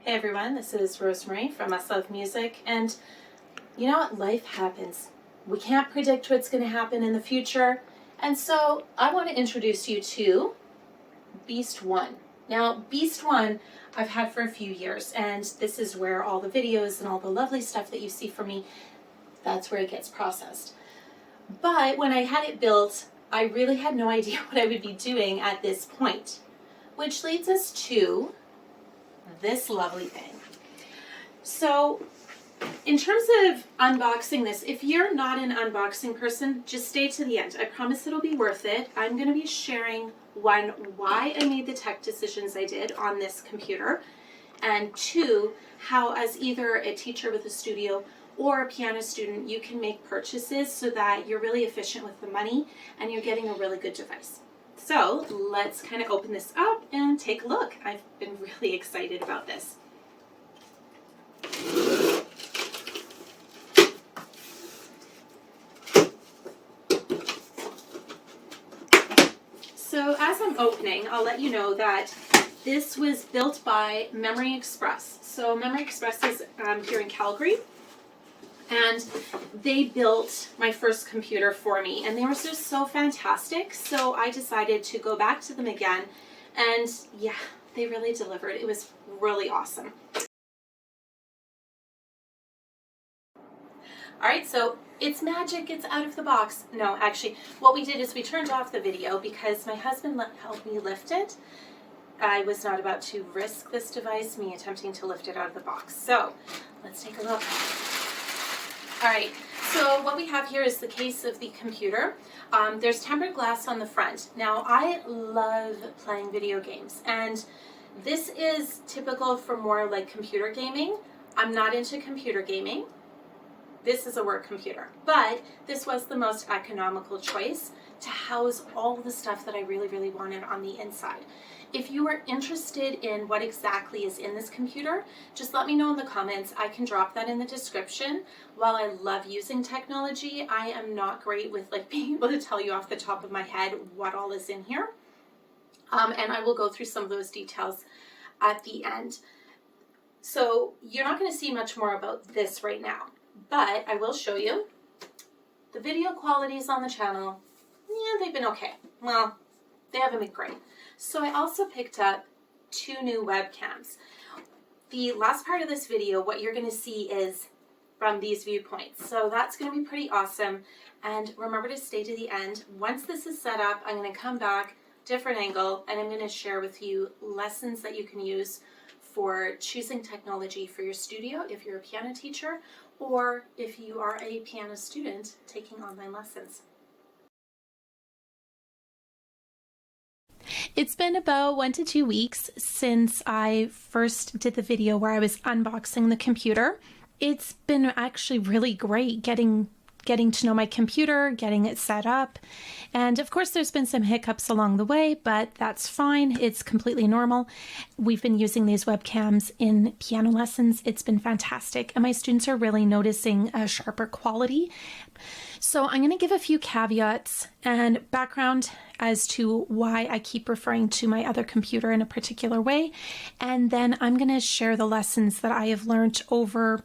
Hey everyone, this is Rosemarie from Us Love Music, and you know what? Life happens. We can't predict what's going to happen in the future, and so I want to introduce you to Beast One. Now, Beast One I've had for a few years, and this is where all the videos and all the lovely stuff that you see from me, that's where it gets processed. But when I had it built, I really had no idea what I would be doing at this point, which leads us to this lovely thing. So in terms of unboxing this, if you're not an unboxing person, just stay to the end. I promise it'll be worth it. I'm going to be sharing, one, why I made the tech decisions I did on this computer, and two, how as either a teacher with a studio or a piano student, you can make purchases so that you're really efficient with the money and you're getting a really good device. So let's kind of open this up and take a look. I've been really excited about this. So as I'm opening, I'll let you know that this was built by Memory Express. So Memory Express is here in Calgary, and they built my first computer for me, and they were just so fantastic. So I decided to go back to them again, and yeah, they really delivered. It was really awesome. All right, so it's magic, it's out of the box. No, actually, what we did is we turned off the video because my husband helped me lift it. I was not about to risk this device, me attempting to lift it out of the box. So let's take a look. All right, so what we have here is the case of the computer. There's tempered glass on the front. Now, I love playing video games, and this is typical for more like computer gaming. I'm not into computer gaming. This is a work computer, but this was the most economical choice to house all the stuff that I really, really wanted on the inside. If you are interested in what exactly is in this computer, just let me know in the comments. I can drop that in the description. While I love using technology, I am not great with being able to tell you off the top of my head what all is in here. And I will go through some of those details at the end. So you're not going to see much more about this right now, but I will show you. The video qualities on the channel, yeah, they've been okay. Well, they haven't been great. So I also picked up 2 new webcams. The last part of this video, what you're going to see is from these viewpoints. So that's going to be pretty awesome. And remember to stay to the end. Once this is set up, I'm going to come back, different angle, and I'm going to share with you lessons that you can use for choosing technology for your studio if you're a piano teacher or if you are a piano student taking online lessons. It's been about 1 to 2 weeks since I first did the video where I was unboxing the computer. It's been actually really great getting to know my computer, getting it set up. And of course, there's been some hiccups along the way, but that's fine. It's completely normal. We've been using these webcams in piano lessons. It's been fantastic. And my students are really noticing a sharper quality. So I'm going to give a few caveats and background as to why I keep referring to my other computer in a particular way. And then I'm going to share the lessons that I have learned over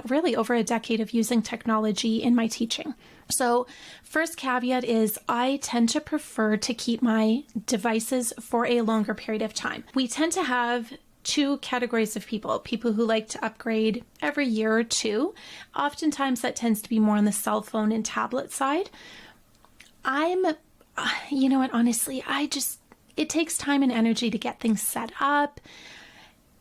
really over a decade of using technology in my teaching. So first caveat is I tend to prefer to keep my devices for a longer period of time. We tend to have 2 categories of people who like to upgrade every year or 2. Oftentimes that tends to be more on the cell phone and tablet side. You know what, honestly, it takes time and energy to get things set up.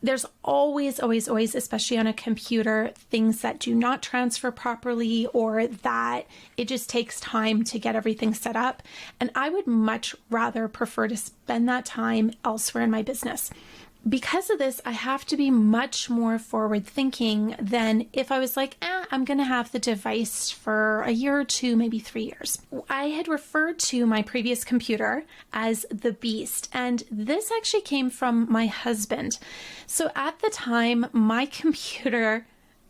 There's always, especially on a computer, things that do not transfer properly or that it just takes time to get everything set up. And I would much rather prefer to spend that time elsewhere in my business. Because of this, I have to be much more forward thinking than if I was like, I'm going to have the device for a year or 2, maybe 3 years. I had referred to my previous computer as the Beast, and this actually came from my husband. So at the time, my computer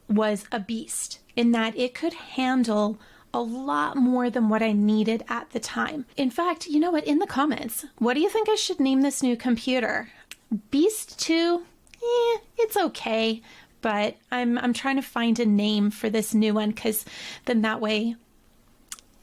was a beast in that it could handle a lot more than what I needed at the time. In fact, you know what? In the comments, what do you think I should name this new computer? Beast 2? It's okay, but I'm trying to find a name for this new one, because then that way,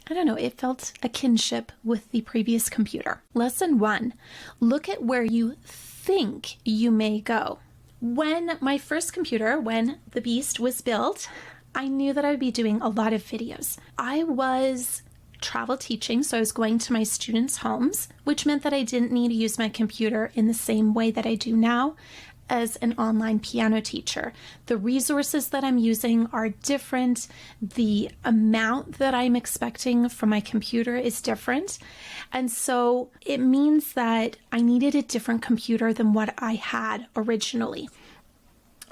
I don't know, it felt a kinship with the previous computer. Lesson 1, look at where you think you may go. When my first computer, when the beast was built, I knew that I would be doing a lot of videos. I was travel teaching, so I was going to my students' homes, which meant that I didn't need to use my computer in the same way that I do now as an online piano teacher. The resources that I'm using are different. The amount that I'm expecting from my computer is different. And so it means that I needed a different computer than what I had originally.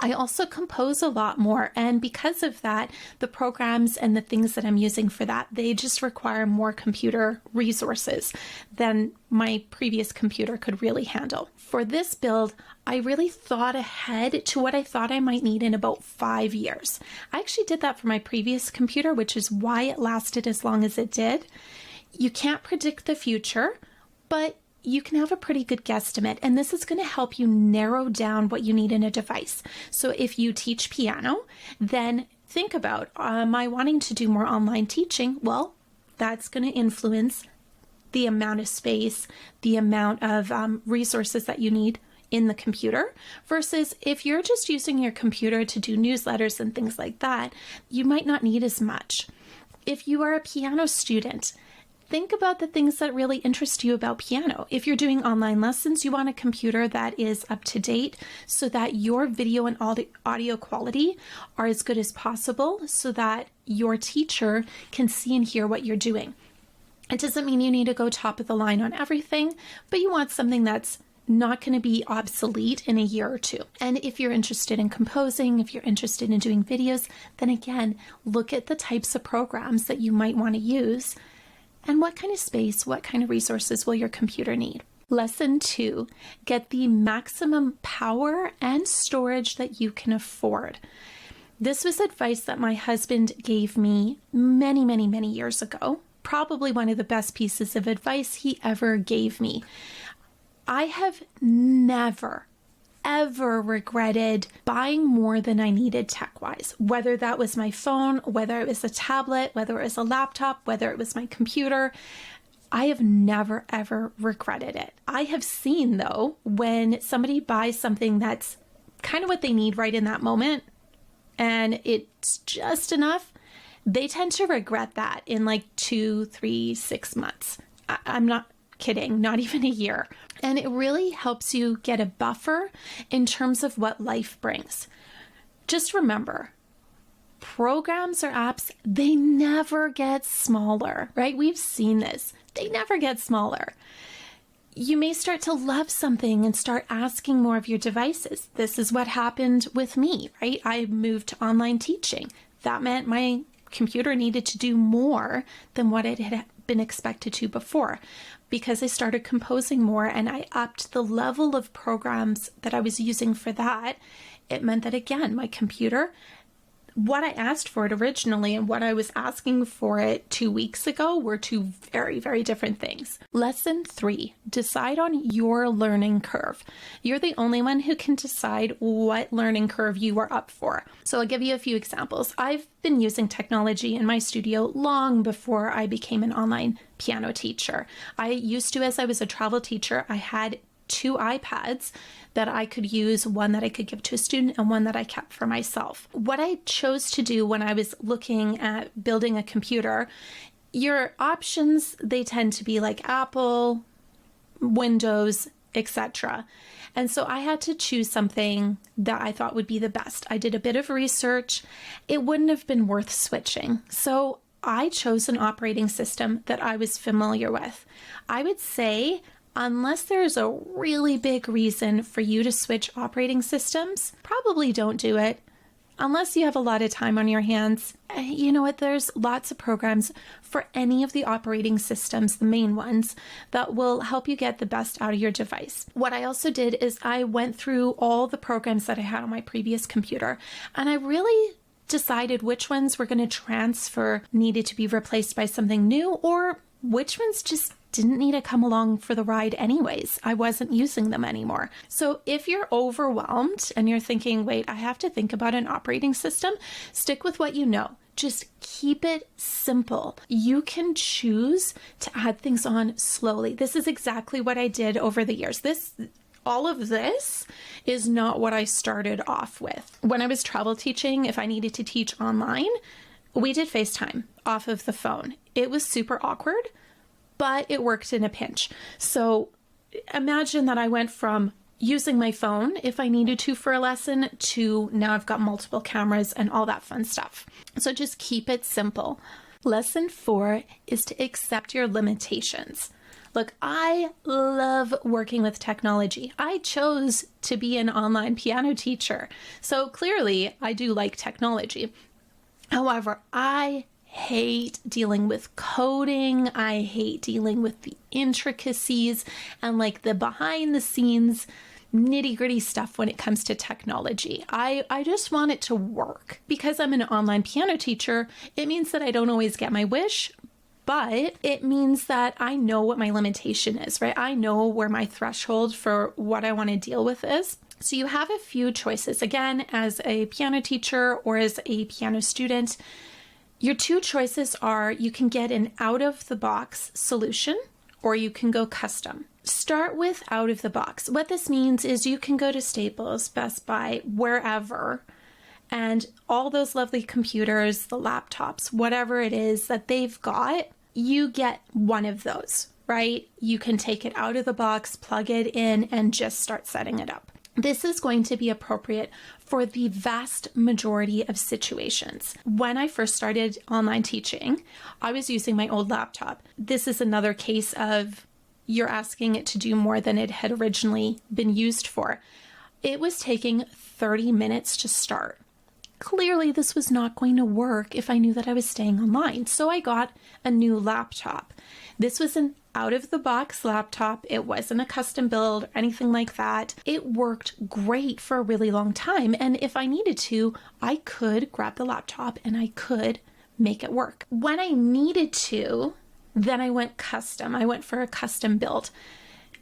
I also compose a lot more, and because of that, the programs and the things that I'm using for that, they just require more computer resources than my previous computer could really handle. For this build, I really thought ahead to what I thought I might need in about 5 years. I actually did that for my previous computer, which is why it lasted as long as it did. You can't predict the future, but you can have a pretty good guesstimate, and this is going to help you narrow down what you need in a device. So if you teach piano, then think about, am I wanting to do more online teaching? Well, that's going to influence the amount of space, the amount of resources that you need in the computer, versus if you're just using your computer to do newsletters and things like that, you might not need as much. If you are a piano student, think about the things that really interest you about piano. If you're doing online lessons, you want a computer that is up to date so that your video and audio quality are as good as possible so that your teacher can see and hear what you're doing. It doesn't mean you need to go top of the line on everything, but you want something that's not going to be obsolete in a year or two. And if you're interested in composing, if you're interested in doing videos, then again, look at the types of programs that you might want to use. And what kind of space, what kind of resources will your computer need? Lesson 2, get the maximum power and storage that you can afford. This was advice that my husband gave me many, many, many years ago. Probably one of the best pieces of advice he ever gave me. I have never, ever regretted buying more than I needed tech-wise, whether that was my phone, whether it was a tablet, whether it was a laptop, whether it was my computer. I have never, ever regretted it. I have seen, though, when somebody buys something that's kind of what they need right in that moment, and it's just enough, they tend to regret that in like 2, 3, 6 months. I'm not kidding, not even a year. And it really helps you get a buffer in terms of what life brings. Just remember, programs or apps, they never get smaller, right? We've seen this. They never get smaller. You may start to love something and start asking more of your devices. This is what happened with me, right? I moved to online teaching. That meant my computer needed to do more than what it had been expected to before, because I started composing more and I upped the level of programs that I was using for that. It meant that, again, my computer, what I asked for it originally and what I was asking for it 2 weeks ago were two very, very different things. Lesson 3, decide on your learning curve. You're the only one who can decide what learning curve you are up for. So I'll give you a few examples. I've been using technology in my studio long before I became an online piano teacher. I used to, as I was a travel teacher, I had 2 iPads that I could use, one that I could give to a student and one that I kept for myself. What I chose to do when I was looking at building a computer, your options, they tend to be like Apple, Windows, etc. And so I had to choose something that I thought would be the best. I did a bit of research. It wouldn't have been worth switching. So I chose an operating system that I was familiar with. I would say, unless there's a really big reason for you to switch operating systems, probably don't do it. Unless you have a lot of time on your hands. You know what? There's lots of programs for any of the operating systems, the main ones, that will help you get the best out of your device. What I also did is I went through all the programs that I had on my previous computer, and I really decided which ones were going to transfer, needed to be replaced by something new, or which ones just didn't need to come along for the ride anyways. I wasn't using them anymore. So if you're overwhelmed and you're thinking, wait, I have to think about an operating system, stick with what you know. Just keep it simple. You can choose to add things on slowly. This is exactly what I did over the years. All of this is not what I started off with. When I was travel teaching, if I needed to teach online, we did FaceTime off of the phone. It was super awkward, but it worked in a pinch. So imagine that I went from using my phone if I needed to for a lesson to now I've got multiple cameras and all that fun stuff. So just keep it simple. Lesson 4 is to accept your limitations. Look, I love working with technology. I chose to be an online piano teacher. So clearly I do like technology. However, I hate dealing with coding. I hate dealing with the intricacies and like the behind the scenes nitty gritty stuff when it comes to technology. I just want it to work. Because I'm an online piano teacher, it means that I don't always get my wish, but it means that I know what my limitation is, right? I know where my threshold for what I want to deal with is. So you have a few choices. Again, as a piano teacher or as a piano student, your two choices are you can get an out-of-the-box solution or you can go custom. Start with out-of-the-box. What this means is you can go to Staples, Best Buy, wherever, and all those lovely computers, the laptops, whatever it is that they've got, you get one of those, right? You can take it out of the box, plug it in, and just start setting it up. This is going to be appropriate for the vast majority of situations. When I first started online teaching, I was using my old laptop. This is another case of you're asking it to do more than it had originally been used for. It was taking 30 minutes to start. Clearly, this was not going to work if I knew that I was staying online. So I got a new laptop. This was an out-of-the-box laptop. It wasn't a custom build or anything like that. It worked great for a really long time. And if I needed to, I could grab the laptop and I could make it work. When I needed to, then I went custom. I went for a custom build.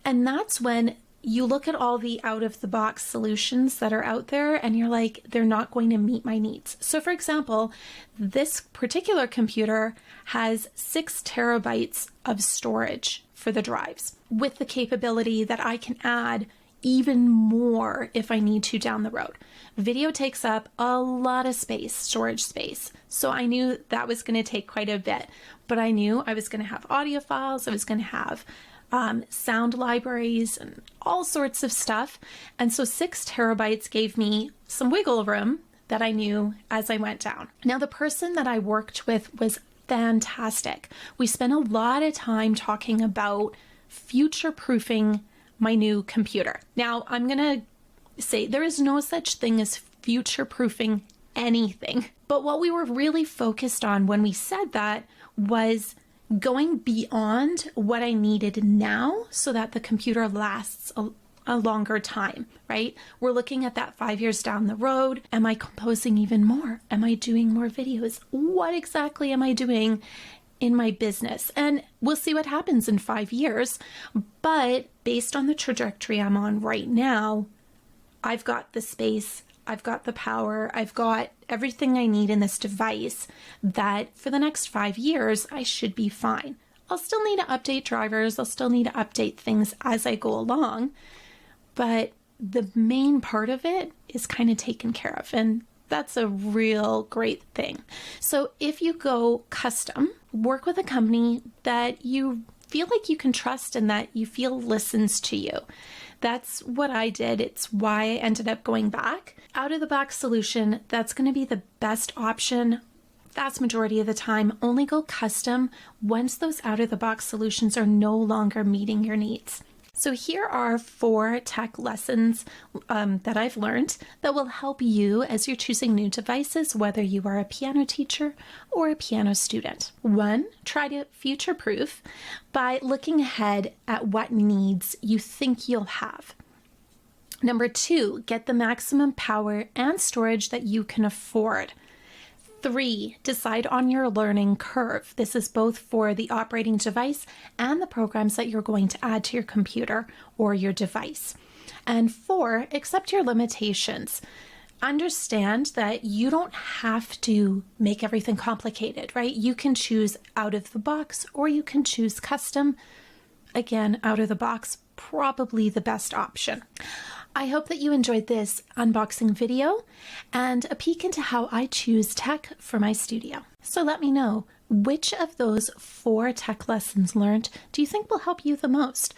And that's when you look at all the out-of-the-box solutions that are out there and you're like, they're not going to meet my needs. So for example, this particular computer has 6 terabytes of storage for the drives with the capability that I can add even more if I need to down the road. Video takes up a lot of space, storage space. So I knew that was going to take quite a bit, but I knew I was going to have audio files, I was going to have sound libraries and all sorts of stuff. And so 6 terabytes gave me some wiggle room that I knew as I went down. Now, the person that I worked with was fantastic. We spent a lot of time talking about future-proofing my new computer. Now, I'm going to say there is no such thing as future-proofing anything. But what we were really focused on when we said that was going beyond what I needed now so that the computer lasts a longer time, right? We're looking at that 5 years down the road. Am I composing even more? Am I doing more videos? What exactly am I doing in my business? And we'll see what happens in 5 years. But based on the trajectory I'm on right now, I've got the space, I've got the power, I've got everything I need in this device that for the next 5 years, I should be fine. I'll still need to update drivers, I'll still need to update things as I go along, but the main part of it is kind of taken care of, and that's a real great thing. So if you go custom, work with a company that you feel like you can trust and that you feel listens to you. That's what I did. It's why I ended up going back. Out of the box solution, that's going to be the best option. Vast majority of the time, only go custom once those out of the box solutions are no longer meeting your needs. So here are 4 tech lessons that I've learned that will help you as you're choosing new devices, whether you are a piano teacher or a piano student. 1, try to future-proof by looking ahead at what needs you think you'll have. Number 2, get the maximum power and storage that you can afford. 3, decide on your learning curve. This is both for the operating device and the programs that you're going to add to your computer or your device. And 4, accept your limitations. Understand that you don't have to make everything complicated, right? You can choose out of the box or you can choose custom. Again, out of the box, probably the best option. I hope that you enjoyed this unboxing video and a peek into how I choose tech for my studio. So let me know, which of those 4 tech lessons learned do you think will help you the most?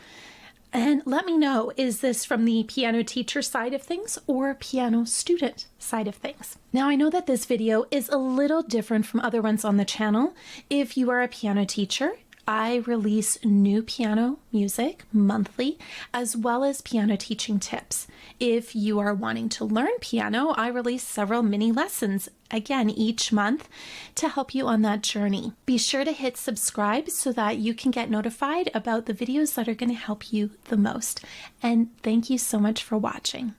And let me know, is this from the piano teacher side of things or piano student side of things? Now, I know that this video is a little different from other ones on the channel. If you are a piano teacher, I release new piano music monthly, as well as piano teaching tips. If you are wanting to learn piano, I release several mini lessons, again, each month to help you on that journey. Be sure to hit subscribe so that you can get notified about the videos that are going to help you the most. And thank you so much for watching.